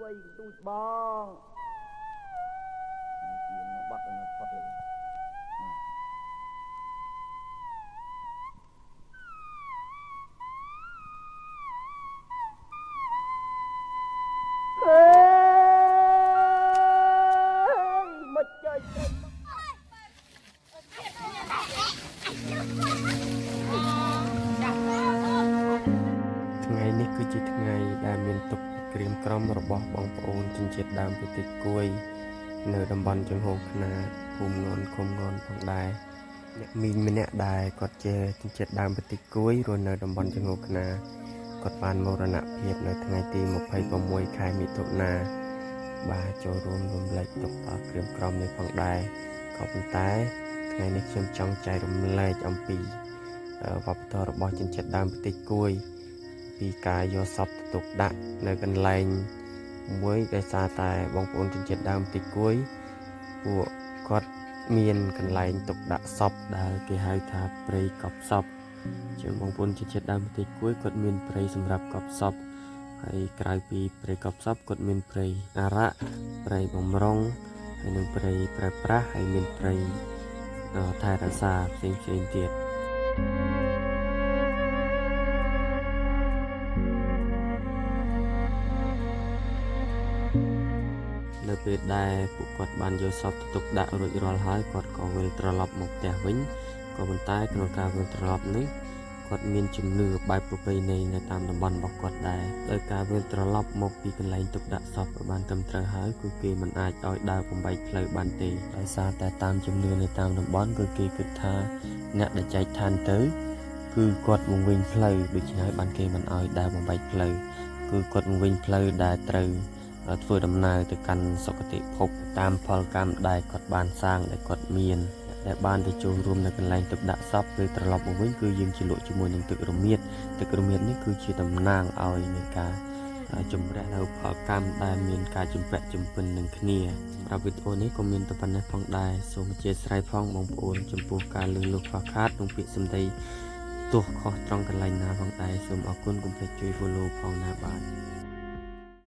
ទូចបងបាត់នៅផុតហើយមកចុយថ្ងៃនេះគឺជាថ្ងៃដែលមានទុកក្រៀមក្រំរបស់បងប្អូនជនជាតិដើមប្រទេសគួយនៅតំបន់ចង្ហូងខ្នាតភូមិងន់ឃុំងន់ផងដែរអ្នកមីងម្នាក់ដែរគាត់ជាជនជាតិដើមប្រទេសគួយរស់នៅតំបន់ចង្ហូងខ្នាតគាត់បានមរណភាពនៅថ្ងៃទី26ខែមិថុនាបាទចូលរួមរំលែកទុក្ខដល់ក្រៀមក្រំនេះផងដែរក៏ប៉ុន្តែថ្ងៃនេះខ្ញុំចង់ចែករំលែកអំពីវប្បធម៌របស់ជនជាតិដើមប្រទេសគួយពីការយកសពទៅទុកដាក់នៅកន្លែងមួយដែលសារតែបងប្អូនជនជាតិដើមប្រទេសគួយពួកគាត់មានកន្លែងទុកដាក់សពដែលគេហៅថាព្រៃកប់សពជាងបងប្អូនជនជាតិដើមប្រទេសគួយគាត់មានព្រៃសម្រាប់កប់សពហើយក្រៅពីព្រៃកប់សពគាត់មានព្រៃអារក្សព្រៃបំរុងហើយនិងព្រៃប្រើប្រាស់ហើយមានព្រៃថែរក្សាផ្សេងៗទៀតនៅពេលដែលពួកគាត់បានយកសពទៅទុកដាក់រួចរាល់ហើយគាត់ក៏វិលត្រឡប់មកផ្ទះវិញក៏ប៉ុន្តែក្នុងការវិលត្រឡប់នេះគាត់មានជំនឿបែបប្រពៃណីនៅតាមតំបន់របស់គាត់ដែរដោយការវិលត្រឡប់មកពីកន្លែងទុកដាក់សពឲ្យបានត្រឹមត្រូវហើយគឺគេមិនអាចឲ្យដើរបំបែកផ្លូវបានទេដោយសារតែតាមជំនឿនៅតាមតំបន់គឺគេគិតថាអ្នកដែលចែកឋានទៅគឺគាត់វង្វេងផ្លូវដូច្នេះហើយបានគេមិនឲ្យដើរបំបែកផ្លូវគឺគាត់វង្វេងផ្លូវដែលត្រូវធ្វើដំណើរទៅកាន់សុគតិភពតាមផលកម្មដែលគាត់បានសាងដែលគាត់មានដែលបានទៅចូលរួមនៅកន្លែងទុកដាក់សពពេលត្រឡប់មកវិញគឺយើងជាលក់ជាមួយនឹងទឹករមៀតនេះគឺជាតំណាងឲ្យនៃការជំរះនៅផលកម្មដែលមានការជំពាក់ជំពិននឹងគ្នាសម្រាប់វីដេអូនេះក៏មានតែប៉ុណ្ណេះផងដែរសូមអធិស្ឋានផងបងប្អូនចំពោះការលើសលុបខ្វះខាតក្នុងពាក្យសម្ដីទោះខុសត្រង់កន្លែងណាផងដែរសូមអរគុណកុំភ្លេចជួយ follow ផងណាបាទ